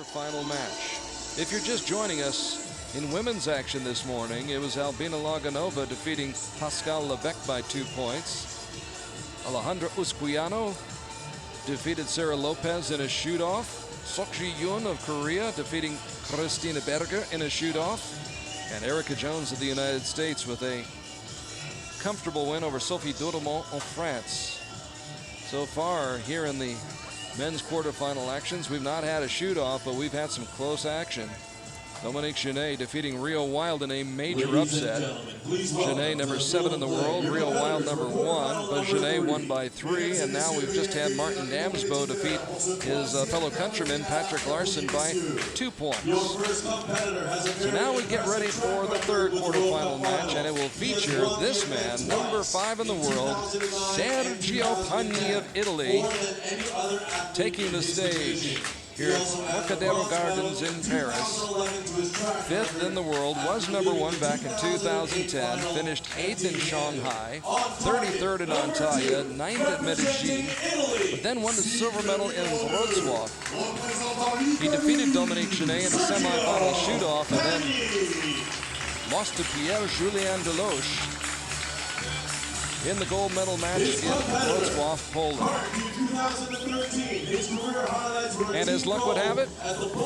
quarterfinal match. If you're just joining us, in women's action this morning, it was Albina Laganova defeating Pascal Levesque by 2 points. Alejandra Usquiano defeated Sarah Lopez in a shoot-off. Sokji Yoon of Korea defeating Christina Berger in a shoot-off. And Erica Jones of the United States with a comfortable win over Sophie Doudemont of France. So far here in the men's quarterfinal actions, we've not had a shoot-off, but we've had some close action. Dominique Genet defeating Rio Wild in a major upset. Genet number 7 in the world, Rio Wild number 1, but Genet won by 3, and now we've just had Martin Damsbo defeat his fellow countryman Patrick Larson by 2 points. So now we get ready for the third quarterfinal match, and it will feature this man, number 5 in the world, Sergio Pagni of Italy, taking the stage here at Trocadero Gardens in Paris. 5th in the world, was number 1 back in 2010, finished 8th in Shanghai, 33rd in Antalya, 9th at Medellin, but then won the silver medal in Wrocław. He defeated Dominique Genet in the semifinal shoot-off and then lost to Pierre-Julien Deloche in the gold medal match in Wrocław, Poland. And as luck would have it,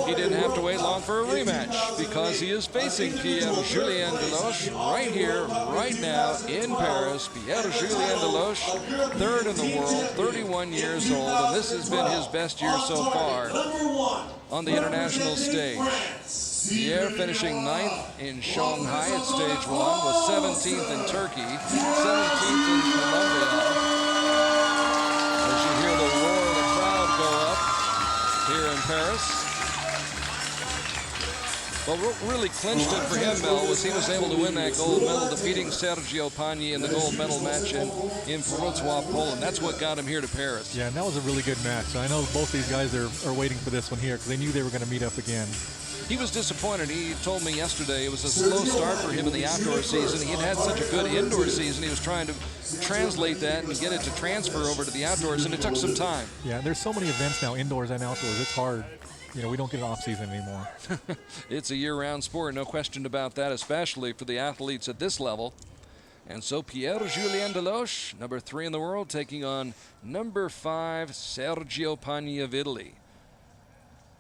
he didn't have to wait long for a rematch because he is facing Pierre-Julien Deloche right here, right now in Paris. Pierre-Julien Deloche, 3rd in the world, 31 years old, and this has been his best year so far on the international stage. Pierre finishing 9th in Shanghai at stage 1, was 17th in Turkey, 17th in Colombia. As you hear the roar of the crowd go up here in Paris. But what really clinched it for him, Mel, was he was able to win that gold medal, defeating Sergio Pagni in the gold medal match in Wrocław, Poland. That's what got him here to Paris. Yeah, and that was a really good match. I know both these guys are waiting for this one here because they knew they were going to meet up again. He was disappointed. He told me yesterday it was a slow start for him in the outdoor season. He had such a good indoor season. He was trying to translate that and get it to transfer over to the outdoors, and it took some time. Yeah, there's so many events now, indoors and outdoors. It's hard. You know, we don't get an off-season anymore. It's a year-round sport, no question about that, especially for the athletes at this level. And so Pierre-Julien Deloche, number 3 in the world, taking on number 5, Sergio Pagni of Italy.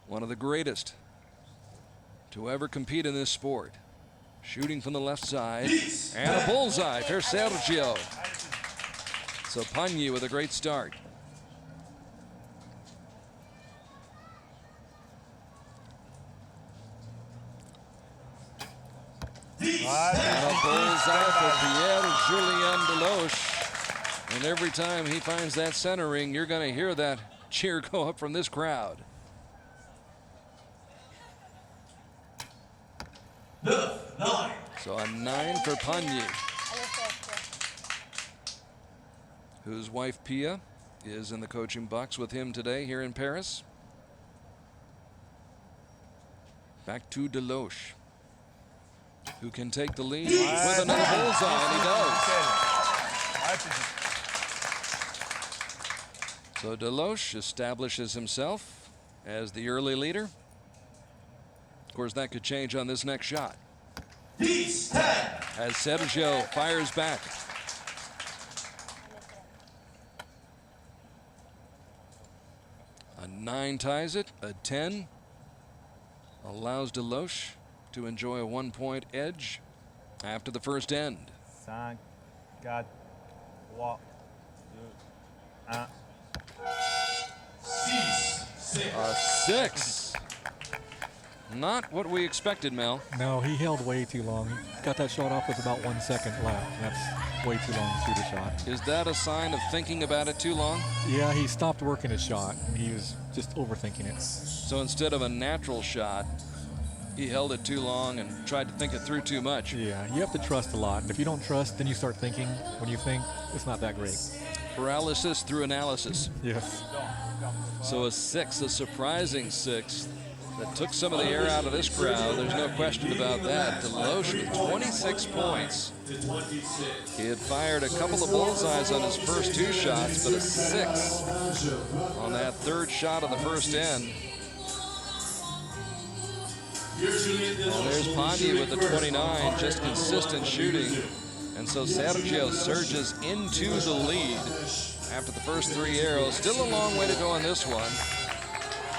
One of the greatest to ever compete in this sport. Shooting from the left side, and a bullseye for Sergio. So Pagni with a great start. And a bullseye for Pierre-Julien Deloche. And every time he finds that center ring, you're going to hear that cheer go up from this crowd. So a 9 for Pagni, whose wife Pia is in the coaching box with him today here in Paris. Back to Deloche, who can take the lead with another bullseye, and he does. So Deloche establishes himself as the early leader. Of course, that could change on this next shot, as Sergio fires back. A 9 ties it. A 10 allows Deloche to enjoy a 1-point edge after the first end. 5, 4, 3, 2, 1. A 6. Not what we expected, Mel. No, he held way too long. He got that shot off with about 1 second left. That's way too long to shoot a shot. Is that a sign of thinking about it too long? Yeah, he stopped working his shot. He was just overthinking it. So instead of a natural shot, he held it too long and tried to think it through too much. Yeah, you have to trust a lot. And if you don't trust, then you start thinking. When you think, it's not that great. Paralysis through analysis. Yes. So a 6, a surprising 6. That took some of the air out of this crowd. There's no question about that. Deloche with 26 points. He had fired a couple of bullseyes on his first 2 shots, but a 6 on that 3rd shot of the first end. Well, there's Pagni with the 29, just consistent shooting. And so Sergio surges into the lead after the first 3 arrows. Still a long way to go on this one.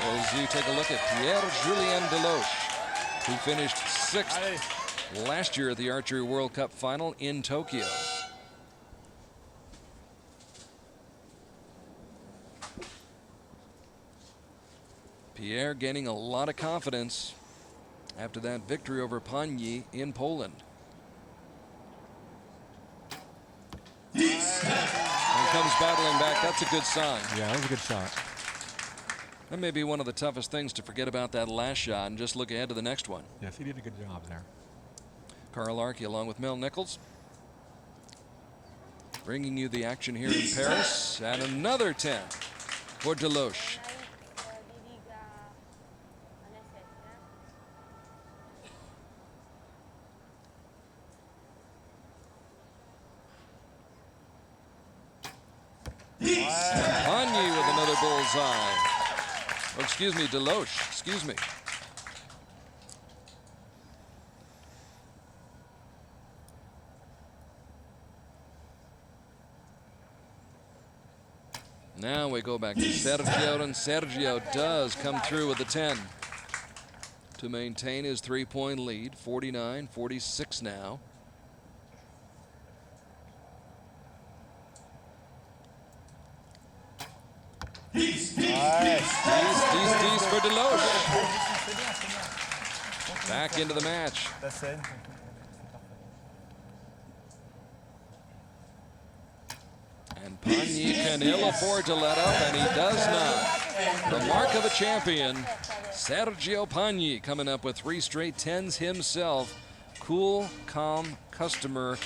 As you take a look at Pierre-Julien Deloche, who finished 6th last year at the Archery World Cup final in Tokyo. Pierre gaining a lot of confidence after that victory over Pagni in Poland. And comes battling back. That's a good sign. Yeah, that was a good shot. That may be one of the toughest things to forget about that last shot and just look ahead to the next one. Yes, he did a good job there. Carl Arke along with Mel Nichols, bringing you the action here in Paris. And another 10 for Deloche. Pagni with another bullseye. Oh, excuse me, Deloche. Excuse me. Now we go back to Sergio, and Sergio does come through with the 10 to maintain his 3-point lead. 49-46 now. These for Deloche. Back into the match. That's it. And Pagni can ill afford to let up, and he does not. The mark of a champion, Sergio Pagni, coming up with 3 straight 10s himself. Cool, calm customer.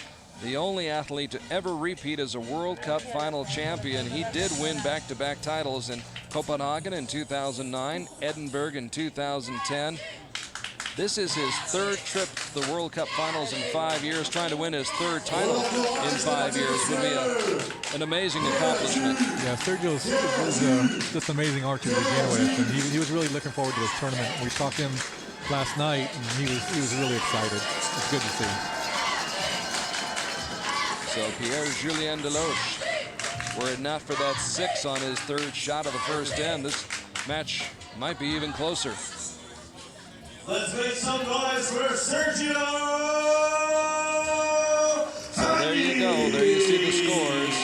The only athlete to ever repeat as a World Cup final champion. He did win back-to-back titles in Copenhagen in 2009, Edinburgh in 2010. This is his 3rd trip to the World Cup finals in 5 years. Trying to win his 3rd title in 5 years would be an amazing accomplishment. Yeah, Sergio was just an amazing archer to begin with, and he was really looking forward to this tournament. We talked to him last night, and he was really excited. It's good to see. So Pierre-Julien Deloche, were it not for that 6 on his 3rd shot of the first 10, this match might be even closer. Let's make some noise for Sergio! So there you go. There you see the scores.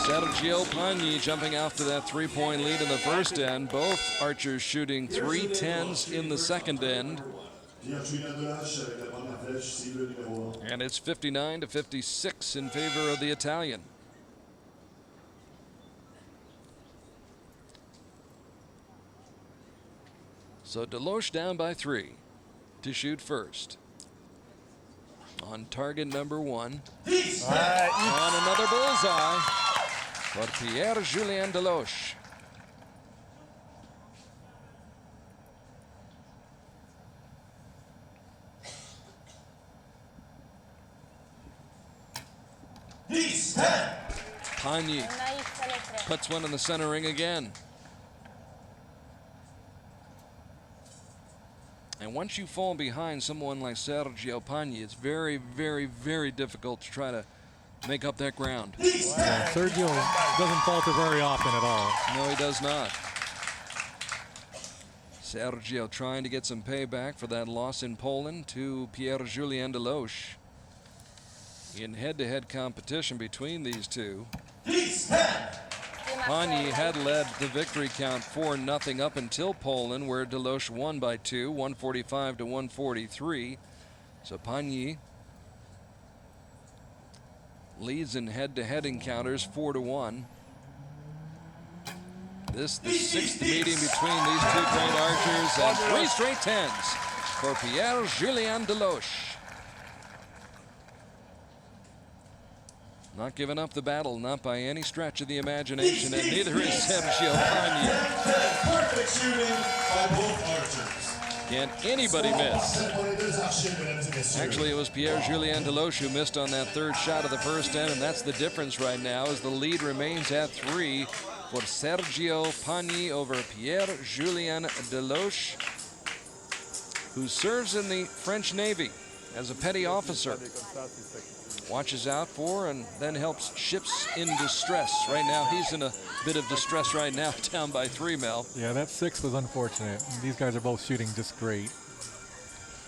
Sergio Pagni jumping out to that 3-point lead in the first end. Both archers shooting 3 10s in the second end. And it's 59-56 in favor of the Italian. So Deloche down by 3 to shoot first. On target number 1. On another bullseye for Pierre-Julien Deloche. Pagni puts one in the center ring again. And once you fall behind someone like Sergio Pagni, it's very, very, very difficult to try to make up that ground. Yeah, Sergio doesn't falter very often at all. No, he does not. Sergio trying to get some payback for that loss in Poland to Pierre-Julien Deloche. In head-to-head competition between these two, Pagni had led the victory count 4-0 up until Poland, where Deloche won by 2, 145 to 143. So Pagni leads in head-to-head encounters 4-1. This the 6th meeting between these 2 great archers, and 3 straight 10s for Pierre-Julien Deloche. Not giving up the battle, not by any stretch of the imagination, and neither is Sergio Pagni. Perfect shooting by both archers. Can anybody miss? Actually, it was Pierre-Julien Deloche who missed on that 3rd shot of the first end, and that's the difference right now, as the lead remains at 3 for Sergio Pagni over Pierre-Julien Deloche. who serves in the French Navy as a petty officer. Watches out for and then helps ships in distress. Right now, he's in a bit of distress right now, down by 3, Mel. Yeah, that 6 was unfortunate. These guys are both shooting just great.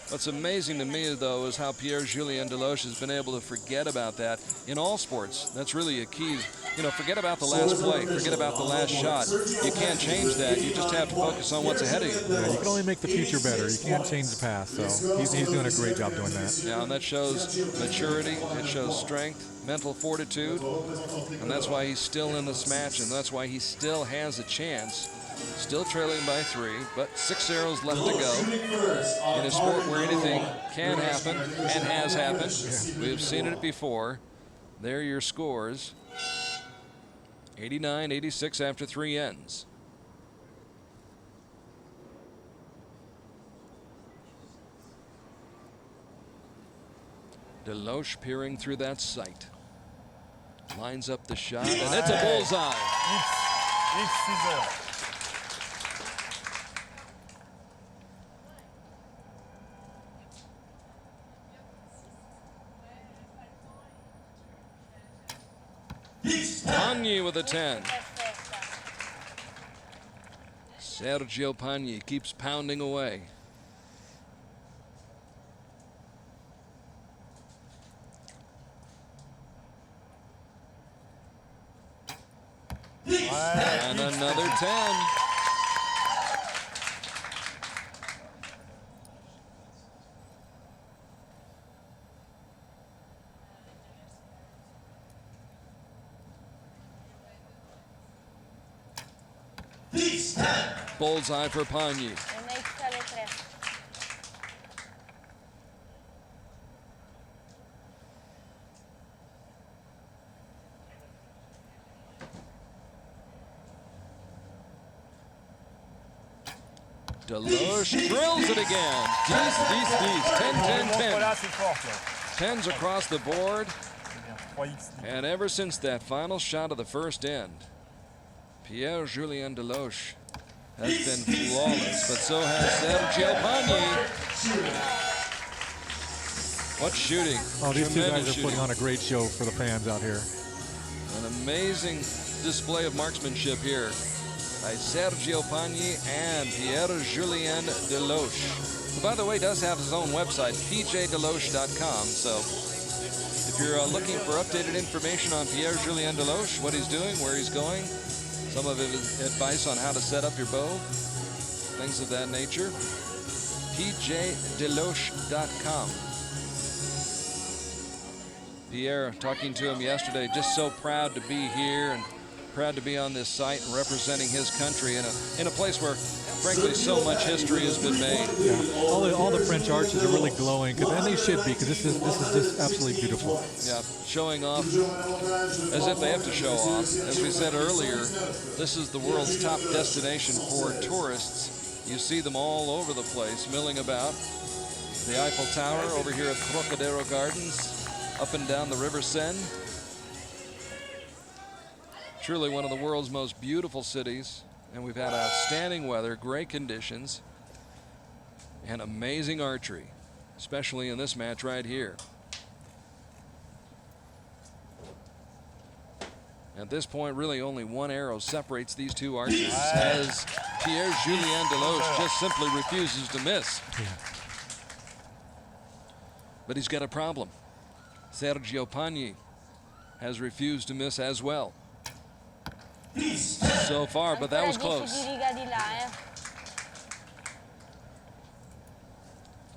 What's amazing to me, though, is how Pierre-Julien Deloche has been able to forget about that in all sports. That's really a key. You know, forget about the last play. Forget about the last shot. You can't change that. You just have to focus on what's ahead of you. Yeah, you can only make the future better. You can't change the past. So he's doing a great job doing that. Yeah, and that shows maturity. It shows strength, mental fortitude. And that's why he's still in this match, and that's why he still has a chance. Still trailing by 3, but 6 arrows left to go. In a sport where anything can happen and has happened. We have seen it before. There are your scores. 89-86 after 3 ends. Deloche peering through that sight. Lines up the shot, and it's a bullseye. Pagni with a 10. Sergio Pagni keeps pounding away. And another 10. Bullseye for Pagni. Deloche drills it again. 10-10-10. 10s across the board. And ever since that final shot of the first end, Pierre-Julien Deloche has been flawless, but so has Sergio Pagni. What shooting. Oh, these two guys are shooting. putting on a great show for the fans out here. An amazing display of marksmanship here by Sergio Pagni and Pierre-Julien Deloche, who, by the way, does have his own website, pjdeloche.com. So if you're looking for updated information on Pierre-Julien Deloche, what he's doing, where he's going, some of his advice on how to set up your bow, things of that nature, pjdeloche.com. Pierre, talking to him yesterday, just so proud to be here and proud to be on this site and representing his country in a place where, frankly, so much history has been made. Yeah. All the French arches are really glowing, and they should be, because this is just absolutely beautiful. Yeah, showing off as if they have to show off. As we said earlier, this is the world's top destination for tourists. You see them all over the place, milling about. The Eiffel Tower over here at Trocadero Gardens, up and down the River Seine. Truly one of the world's most beautiful cities, and we've had outstanding weather, great conditions, and amazing archery, especially in this match right here. At this point, really only one arrow separates these two archers, as Pierre-Julien Deloche just simply refuses to miss. Yeah. But he's got a problem. Sergio Pagni has refused to miss as well so far, but that was close.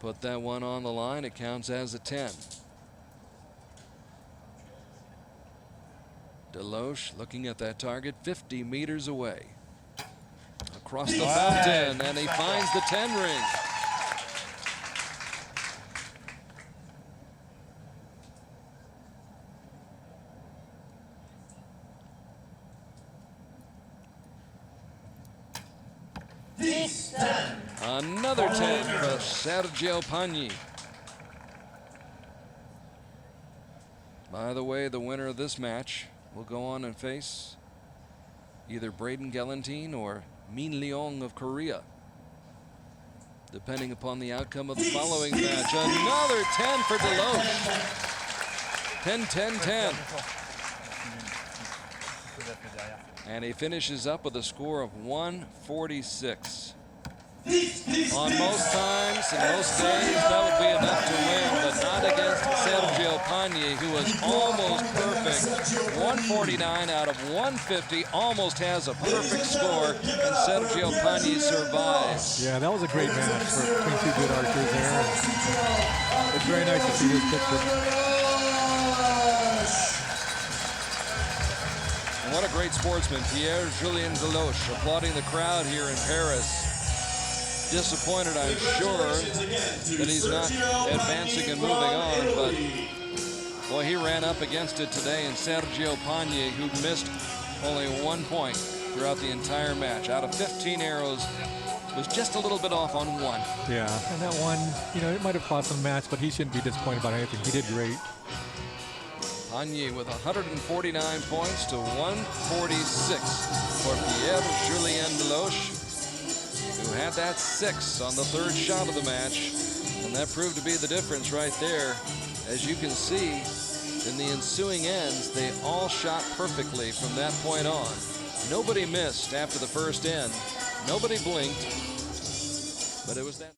Put that one on the line. It counts as a 10. Deloche looking at that target 50 meters away. Across the fountain, and he finds the 10 ring. Another 10 for Sergio Pagni. By the way, the winner of this match will go on and face either Braden Galantine or Min Leong of Korea. depending upon the outcome of the following match. Another 10 for Deloche. 10-10-10. And he finishes up with a score of 146. On most times and most days, that would be enough to win, but not against Sergio Pagni, who was almost perfect. 149 out of 150, almost has a perfect score, and Sergio Pagni survives. Yeah, that was a great match between two good archers there. It's very nice to see this picture. And what a great sportsman, Pierre-Julien Deloche, applauding the crowd here in Paris. Disappointed, I'm sure, that he's not advancing and moving on, but boy, he ran up against it today, and Sergio Pagni, who missed only 1 point throughout the entire match. Out of 15 arrows, was just a little bit off on one. Yeah, and that one, you know, it might have cost him the match, but he shouldn't be disappointed about anything. He did great. Pagni with 149 points to 146 for Pierre-Julien Deloche, who had that 6 on the third shot of the match, and that proved to be the difference right there. As you can see, in the ensuing ends, they all shot perfectly from that point on. Nobody missed after the first end. Nobody blinked, but it was that.